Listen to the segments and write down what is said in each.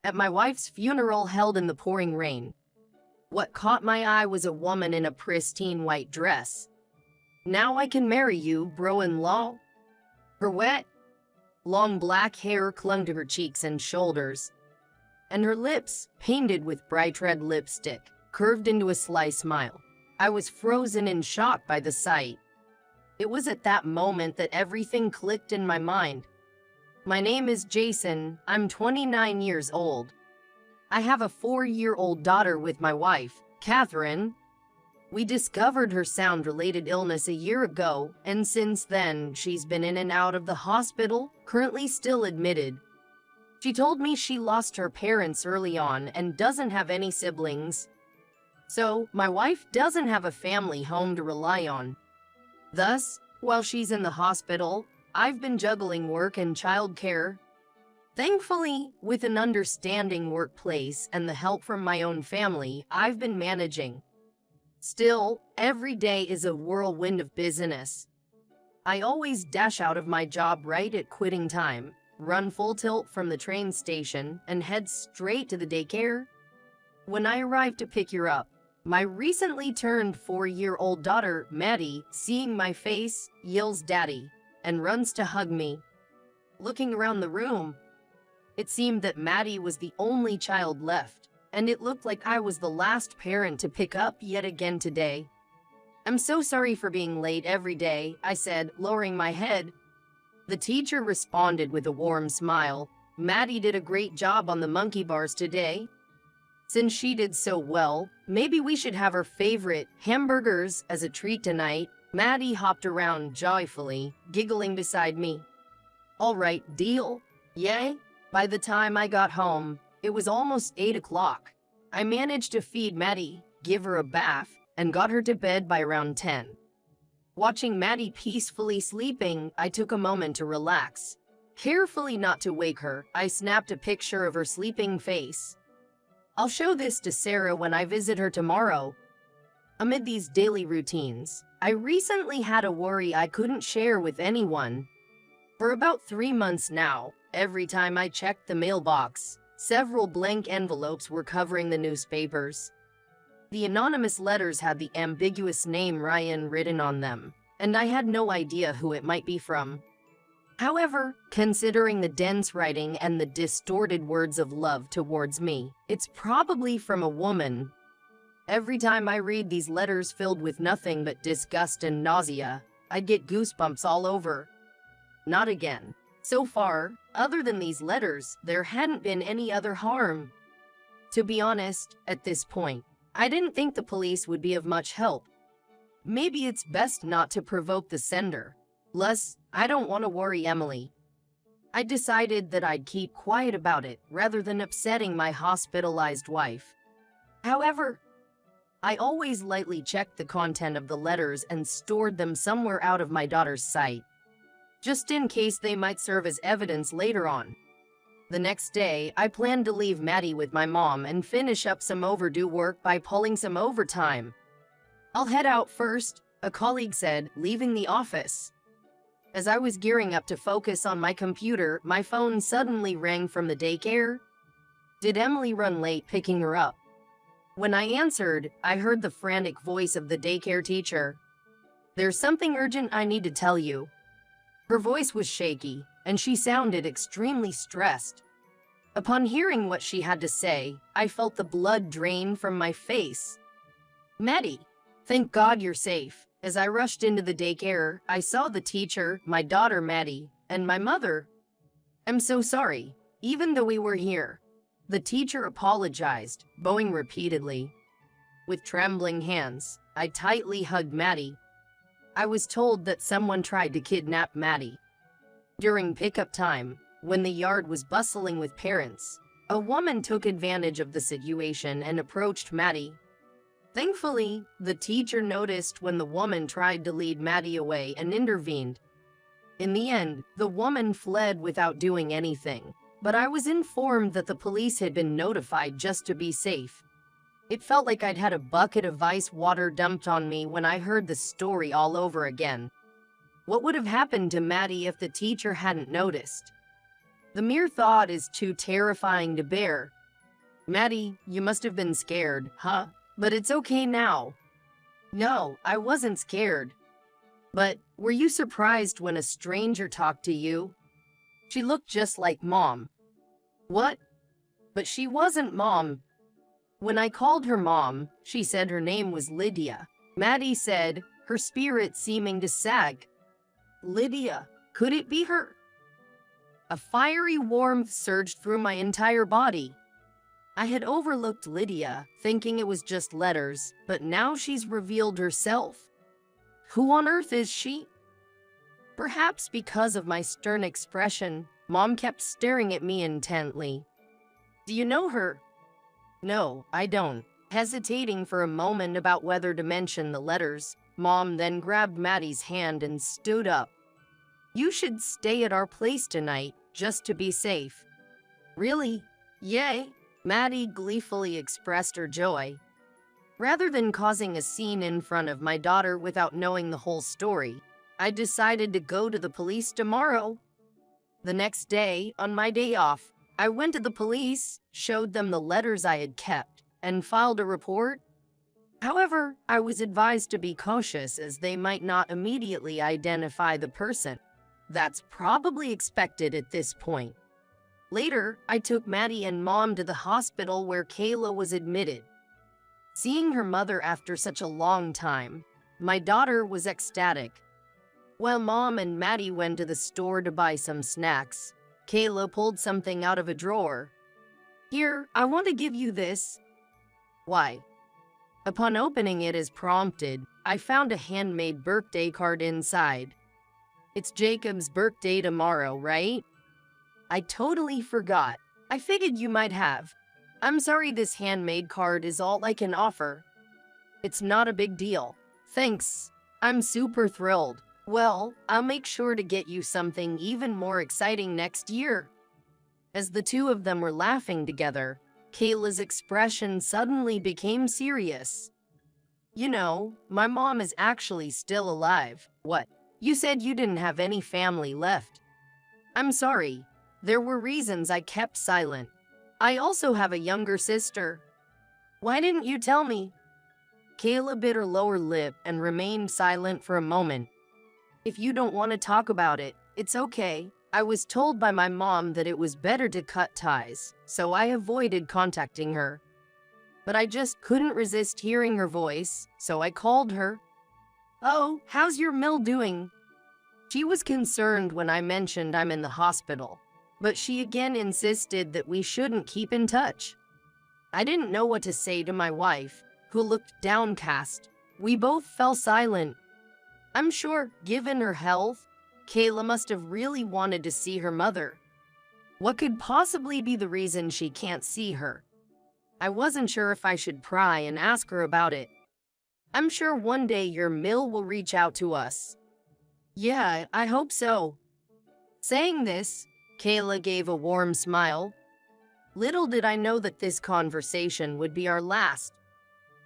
at my wife's funeral held in the pouring rain. What caught my eye was a woman in a pristine white dress. "Now I can marry you, bro-in-law." Her wet, long black hair clung to her cheeks and shoulders, and her lips, painted with bright red lipstick, curved into a sly smile. I was frozen in shock by the sight. It was at that moment that everything clicked in my mind. "My name is Jason. I'm 29 years old. I have a 4-year-old daughter with my wife, Catherine. We discovered her sound-related illness a year ago, and since then, she's been in and out of the hospital, currently still admitted. She told me she lost her parents early on and doesn't have any siblings. So, my wife doesn't have a family home to rely on. Thus, while she's in the hospital, I've been juggling work and childcare. Thankfully, with an understanding workplace and the help from my own family, I've been managing. Still, every day is a whirlwind of business. I always dash out of my job right at quitting time, run full tilt from the train station, and head straight to the daycare. When I arrive to pick her up, my recently turned 4-year-old daughter, Maddie, seeing my face, yells 'Daddy,' and runs to hug me. Looking around the room, it seemed that Maddie was the only child left, and it looked like I was the last parent to pick up yet again today. "I'm so sorry for being late every day," I said, lowering my head. The teacher responded with a warm smile. "Maddie did a great job on the monkey bars today. Since she did so well, maybe we should have her favorite, hamburgers, as a treat tonight." Maddie hopped around joyfully, giggling beside me. "All right, deal. Yay." By the time I got home, it was almost 8 o'clock. I managed to feed Maddie, give her a bath, and got her to bed by around 10. Watching Maddie peacefully sleeping, I took a moment to relax. Carefully not to wake her, I snapped a picture of her sleeping face. I'll show this to Sarah when I visit her tomorrow. Amid these daily routines, I recently had a worry I couldn't share with anyone. For about 3 months now, every time I checked the mailbox, several blank envelopes were covering the newspapers. The anonymous letters had the ambiguous name Ryan written on them, and I had no idea who it might be from. However, considering the dense writing and the distorted words of love towards me, it's probably from a woman. Every time I read these letters filled with nothing but disgust and nausea, I'd get goosebumps all over. Not again. So far, other than these letters, there hadn't been any other harm. To be honest, at this point, I didn't think the police would be of much help. Maybe it's best not to provoke the sender. Plus, I don't want to worry Emily. I decided that I'd keep quiet about it rather than upsetting my hospitalized wife. However, I always lightly checked the content of the letters and stored them somewhere out of my daughter's sight, just in case they might serve as evidence later on. The next day, I planned to leave Maddie with my mom and finish up some overdue work by pulling some overtime. "I'll head out first," a colleague said, leaving the office. As I was gearing up to focus on my computer, my phone suddenly rang from the daycare. Did Emily run late picking her up? When I answered, I heard the frantic voice of the daycare teacher. "There's something urgent I need to tell you." Her voice was shaky, and she sounded extremely stressed. Upon hearing what she had to say, I felt the blood drain from my face. "Maddie, thank God you're safe." As I rushed into the daycare, I saw the teacher, my daughter Maddie, and my mother. "I'm so sorry, even though we were here." The teacher apologized, bowing repeatedly. With trembling hands, I tightly hugged Maddie. I was told that someone tried to kidnap Maddie. During pickup time, when the yard was bustling with parents, a woman took advantage of the situation and approached Maddie. Thankfully, the teacher noticed when the woman tried to lead Maddie away and intervened. In the end, the woman fled without doing anything, but I was informed that the police had been notified just to be safe. It felt like I'd had a bucket of ice water dumped on me when I heard the story all over again. What would have happened to Maddie if the teacher hadn't noticed? The mere thought is too terrifying to bear. Maddie, you must have been scared, huh? But it's okay now. No, I wasn't scared. But were you surprised when a stranger talked to you? She looked just like Mom. What? But she wasn't Mom. When I called her Mom, she said her name was Lydia. Maddie said, her spirit seeming to sag. Lydia, could it be her? A fiery warmth surged through my entire body. I had overlooked Lydia, thinking it was just letters, but now she's revealed herself. Who on earth is she? Perhaps because of my stern expression, Mom kept staring at me intently. Do you know her? No, I don't. Hesitating for a moment about whether to mention the letters, Mom then grabbed Maddie's hand and stood up. You should stay at our place tonight, just to be safe. Really? Yay! Maddie gleefully expressed her joy. Rather than causing a scene in front of my daughter without knowing the whole story, I decided to go to the police tomorrow. The next day, on my day off, I went to the police, showed them the letters I had kept, and filed a report. However, I was advised to be cautious as they might not immediately identify the person. That's probably expected at this point. Later, I took Maddie and Mom to the hospital where Kayla was admitted. Seeing her mother after such a long time, my daughter was ecstatic. While Mom and Maddie went to the store to buy some snacks, Kayla pulled something out of a drawer. Here, I want to give you this. Why? Upon opening it as prompted, I found a handmade birthday card inside. It's Jacob's birthday tomorrow, right? I totally forgot. I figured you might have. I'm sorry, this handmade card is all I can offer. It's not a big deal. Thanks. I'm super thrilled. Well, I'll make sure to get you something even more exciting next year. As the two of them were laughing together, Kayla's expression suddenly became serious. You know, my mom is actually still alive. What? You said you didn't have any family left. I'm sorry. There were reasons I kept silent. I also have a younger sister. Why didn't you tell me? Kayla bit her lower lip and remained silent for a moment. If you don't want to talk about it, it's okay. I was told by my mom that it was better to cut ties, so I avoided contacting her. But I just couldn't resist hearing her voice, so I called her. Oh, how's your Mill doing? She was concerned when I mentioned I'm in the hospital, but she again insisted that we shouldn't keep in touch. I didn't know what to say to my wife, who looked downcast. We both fell silent. I'm sure, given her health, Kayla must have really wanted to see her mother. What could possibly be the reason she can't see her? I wasn't sure if I should pry and ask her about it. I'm sure one day your Mill will reach out to us. Yeah, I hope so. Saying this, Kayla gave a warm smile. Little did I know that this conversation would be our last.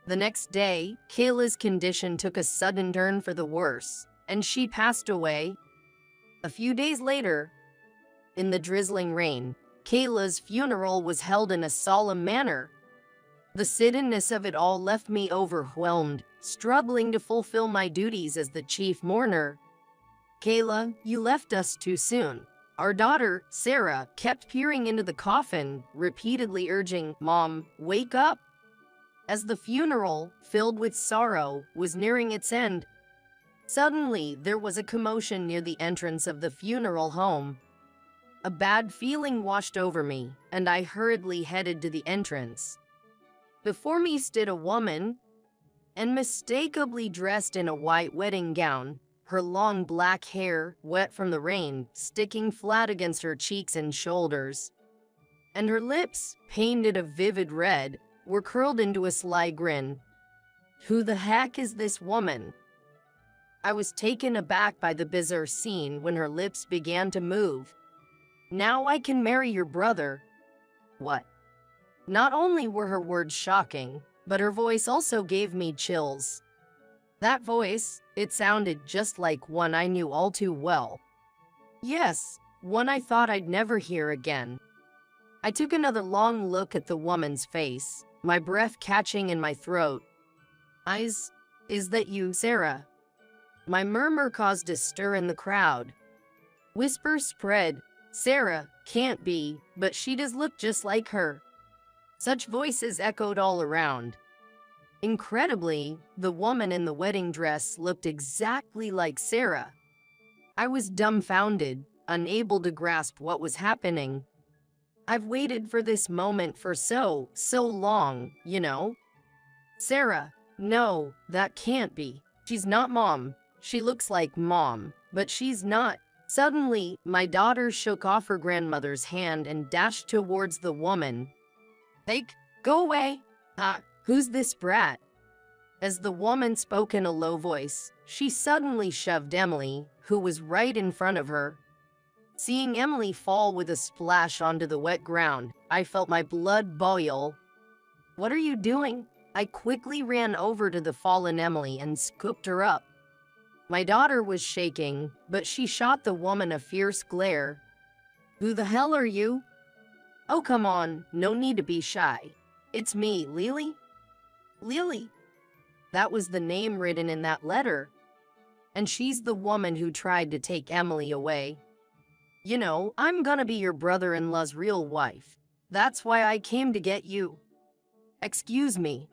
The next day, Kayla's condition took a sudden turn for the worse, and she passed away. A few days later, in the drizzling rain, Kayla's funeral was held in a solemn manner. The suddenness of it all left me overwhelmed, struggling to fulfill my duties as the chief mourner. Kayla, you left us too soon. Our daughter, Sarah, kept peering into the coffin, repeatedly urging, Mom, wake up. As the funeral, filled with sorrow, was nearing its end, suddenly there was a commotion near the entrance of the funeral home. A bad feeling washed over me, and I hurriedly headed to the entrance. Before me stood a woman, unmistakably dressed in a white wedding gown, her long black hair, wet from the rain, sticking flat against her cheeks and shoulders. And her lips, painted a vivid red, were curled into a sly grin. Who the heck is this woman? I was taken aback by the bizarre scene when her lips began to move. Now I can marry your brother. What? Not only were her words shocking, but her voice also gave me chills. That voice, it sounded just like one I knew all too well. Yes, one I thought I'd never hear again. I took another long look at the woman's face, my breath catching in my throat. Is that you, Sarah? My murmur caused a stir in the crowd. Whispers spread. Sarah, can't be, but she does look just like her. Such voices echoed all around. Incredibly, the woman in the wedding dress looked exactly like Sarah. I was dumbfounded, unable to grasp what was happening. I've waited for this moment for so long, you know? Sarah, no, that can't be. She's not Mom. She looks like Mom, but she's not. Suddenly, my daughter shook off her grandmother's hand and dashed towards the woman. Go away. Who's this brat? As the woman spoke in a low voice, she suddenly shoved Emily, who was right in front of her. Seeing Emily fall with a splash onto the wet ground, I felt my blood boil. What are you doing? I quickly ran over to the fallen Emily and scooped her up. My daughter was shaking, but she shot the woman a fierce glare. Who the hell are you? Oh, come on, no need to be shy. It's me, Lily. Lily. That was the name written in that letter. And she's the woman who tried to take Emily away. You know, I'm gonna be your brother-in-law's real wife. That's why I came to get you. Excuse me.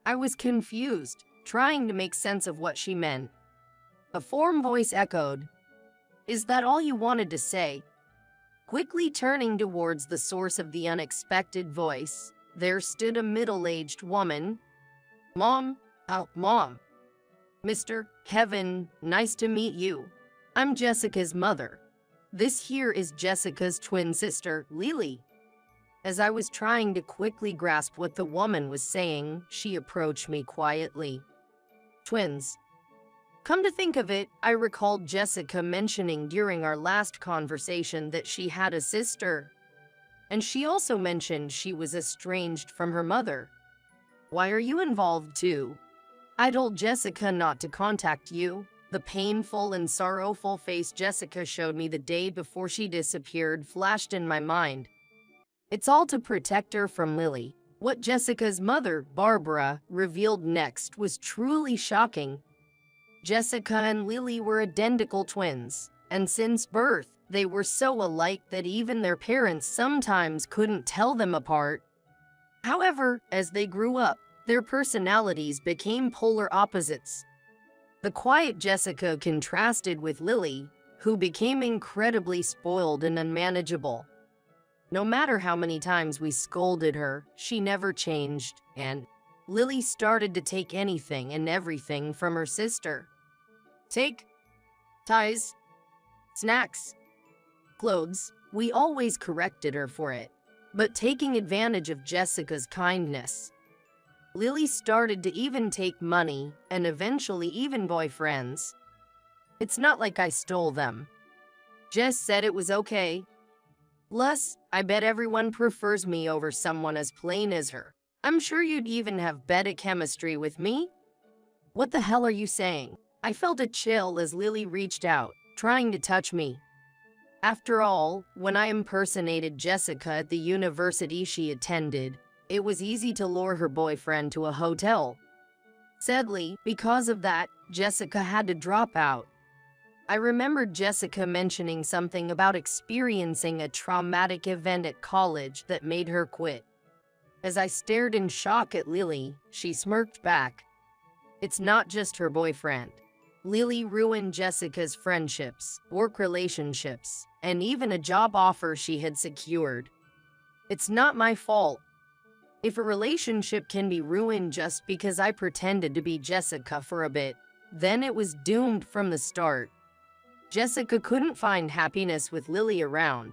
I was confused, trying to make sense of what she meant. A foreign voice echoed. Is that all you wanted to say? Quickly turning towards the source of the unexpected voice, there stood a middle-aged woman. Mom. Mr. Kevin, nice to meet you. I'm Jessica's mother. This here is Jessica's twin sister, Lily. As I was trying to quickly grasp what the woman was saying, she approached me quietly. Twins. Come to think of it, I recalled Jessica mentioning during our last conversation that she had a sister. And she also mentioned she was estranged from her mother. Why are you involved too? I told Jessica not to contact you. The painful and sorrowful face Jessica showed me the day before she disappeared flashed in my mind. It's all to protect her from Lily. What Jessica's mother, Barbara, revealed next was truly shocking. Jessica and Lily were identical twins, and since birth, they were so alike that even their parents sometimes couldn't tell them apart. However, as they grew up, their personalities became polar opposites. The quiet Jessica contrasted with Lily, who became incredibly spoiled and unmanageable. No matter how many times we scolded her, she never changed, and Lily started to take anything and everything from her sister. Take ties, snacks, clothes. We always corrected her for it, but taking advantage of Jessica's kindness. Lily started to even take money and eventually even boyfriends. It's not like I stole them. Jess said it was okay. Plus, I bet everyone prefers me over someone as plain as her. I'm sure you'd even have better chemistry with me. What the hell are you saying? I felt a chill as Lily reached out, trying to touch me. After all, when I impersonated Jessica at the university she attended, it was easy to lure her boyfriend to a hotel. Sadly, because of that, Jessica had to drop out. I remembered Jessica mentioning something about experiencing a traumatic event at college that made her quit. As I stared in shock at Lily, she smirked back. It's not just her boyfriend. Lily ruined Jessica's friendships, work relationships, and even a job offer she had secured. It's not my fault. If a relationship can be ruined just because I pretended to be Jessica for a bit, then it was doomed from the start. Jessica couldn't find happiness with Lily around.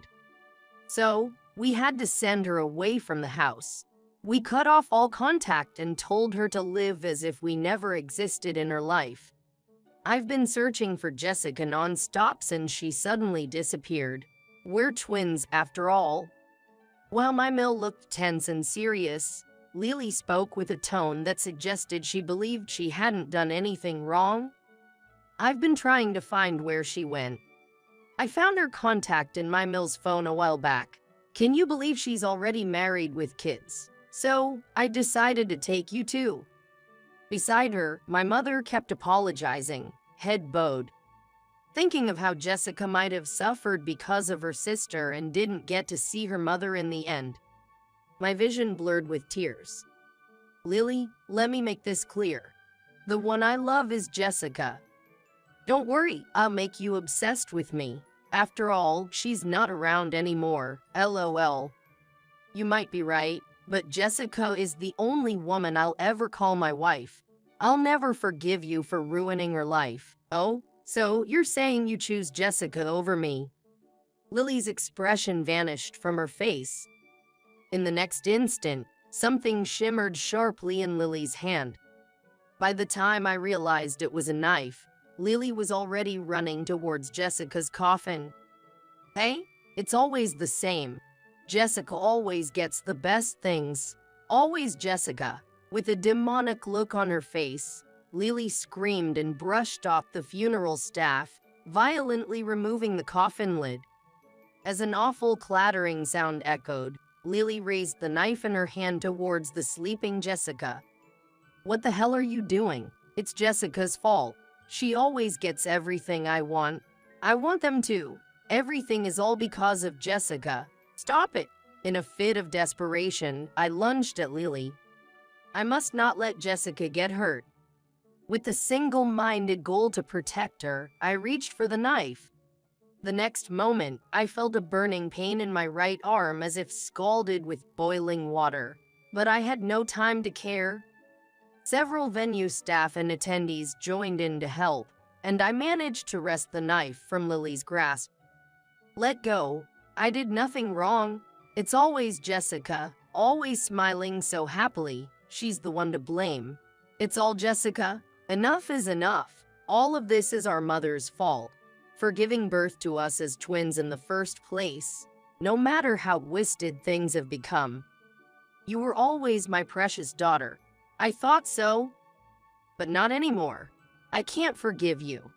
So, we had to send her away from the house. We cut off all contact and told her to live as if we never existed in her life. I've been searching for Jessica non-stop since she suddenly disappeared. We're twins after all. While my mill looked tense and serious, Lily spoke with a tone that suggested she believed she hadn't done anything wrong. I've been trying to find where she went. I found her contact in my mill's phone a while back. Can you believe she's already married with kids? So, I decided to take you too. Beside her, my mother kept apologizing, head bowed, thinking of how Jessica might have suffered because of her sister and didn't get to see her mother in the end. My vision blurred with tears. Lily, let me make this clear. The one I love is Jessica. Don't worry, I'll make you obsessed with me. After all, she's not around anymore, LOL. You might be right, but Jessica is the only woman I'll ever call my wife. I'll never forgive you for ruining her life. Oh, so you're saying you choose Jessica over me? Lily's expression vanished from her face. In the next instant, something shimmered sharply in Lily's hand. By the time I realized it was a knife, Lily was already running towards Jessica's coffin. Hey, it's always the same. Jessica always gets the best things. Always Jessica. With a demonic look on her face, Lily screamed and brushed off the funeral staff, violently removing the coffin lid. As an awful clattering sound echoed, Lily raised the knife in her hand towards the sleeping Jessica. What the hell are you doing? It's Jessica's fault. She always gets everything I want. I want them too. Everything is all because of Jessica. Stop it! In a fit of desperation, I lunged at Lily. I must not let Jessica get hurt. With the single-minded goal to protect her, I reached for the knife. The next moment, I felt a burning pain in my right arm as if scalded with boiling water. But I had no time to care. Several venue staff and attendees joined in to help, and I managed to wrest the knife from Lily's grasp. Let go. I did nothing wrong. It's always Jessica, always smiling so happily. She's the one to blame. It's all Jessica. Enough is enough. All of this is our mother's fault for giving birth to us as twins in the first place. No matter how twisted things have become, you were always my precious daughter. I thought so, but not anymore. I can't forgive you.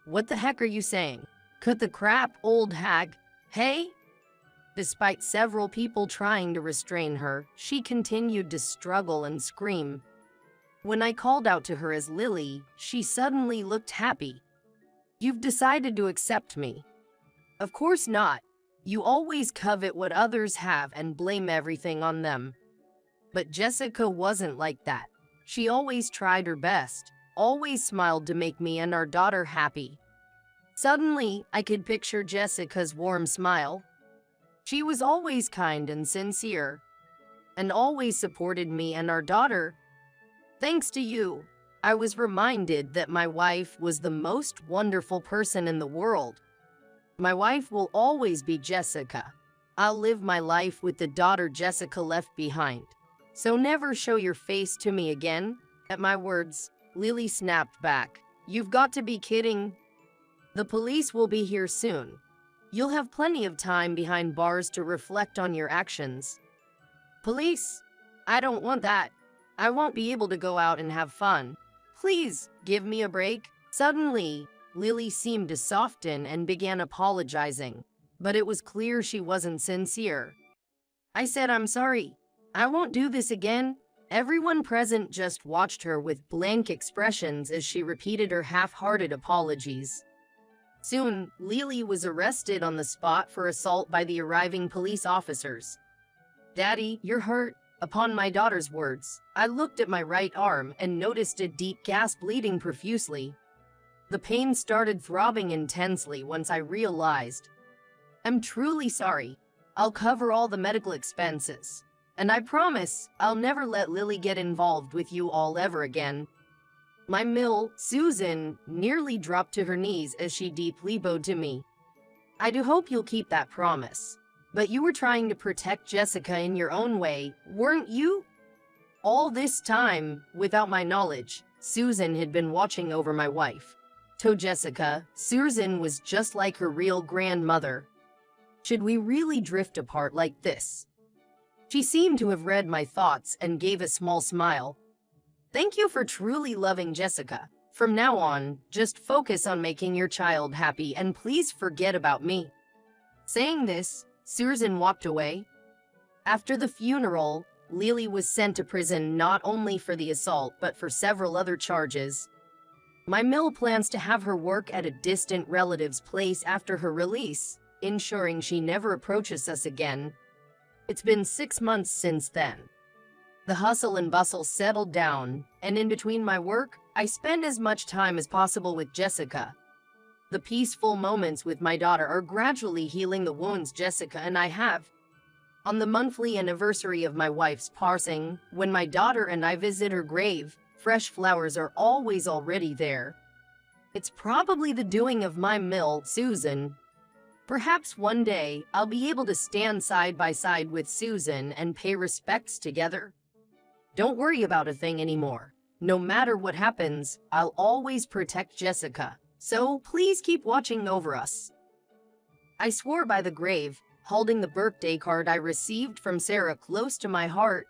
What the heck are you saying? Cut the crap, old hag. Hey? Despite several people trying to restrain her, she continued to struggle and scream. When I called out to her as Lily, she suddenly looked happy. You've decided to accept me. Of course not. You always covet what others have and blame everything on them. But Jessica wasn't like that. She always tried her best, always smiled to make me and our daughter happy. Suddenly, I could picture Jessica's warm smile. She was always kind and sincere, and always supported me and our daughter. Thanks to you, I was reminded that my wife was the most wonderful person in the world. My wife will always be Jessica. I'll live my life with the daughter Jessica left behind. So never show your face to me again. At my words, Lily snapped back. You've got to be kidding. The police will be here soon. You'll have plenty of time behind bars to reflect on your actions. Police? I don't want that. I won't be able to go out and have fun. Please, give me a break. Suddenly, Lily seemed to soften and began apologizing, but it was clear she wasn't sincere. I said, I'm sorry. I won't do this again. Everyone present just watched her with blank expressions as she repeated her half-hearted apologies. Soon, Lily was arrested on the spot for assault by the arriving police officers. Daddy, you're hurt. Upon my daughter's words, I looked at my right arm and noticed a deep gasp bleeding profusely. The pain started throbbing intensely once I realized. I'm truly sorry. I'll cover all the medical expenses. And I promise I'll never let Lily get involved with you all ever again. My mill, Susan, nearly dropped to her knees as she deeply bowed to me. I do hope you'll keep that promise. But you were trying to protect Jessica in your own way, weren't you? All this time, without my knowledge, Susan had been watching over my wife. To Jessica, Susan was just like her real grandmother. Should we really drift apart like this? She seemed to have read my thoughts and gave a small smile. Thank you for truly loving Jessica. From now on, just focus on making your child happy and please forget about me. Saying this, Susan walked away, After the funeral, Lily was sent to prison not only for the assault but for several other charges. My mill plans to have her work at a distant relative's place after her release, ensuring she never approaches us again. It's been 6 months since then. The hustle and bustle settled down, and in between my work, I spend as much time as possible with Jessica. The peaceful moments with my daughter are gradually healing the wounds Jessica and I have. On the monthly anniversary of my wife's passing, when my daughter and I visit her grave, fresh flowers are always already there. It's probably the doing of my mill, Susan. Perhaps one day, I'll be able to stand side by side with Susan and pay respects together. Don't worry about a thing anymore. No matter what happens, I'll always protect Jessica, so please keep watching over us. I swore by the grave, holding the birthday card I received from Sarah close to my heart.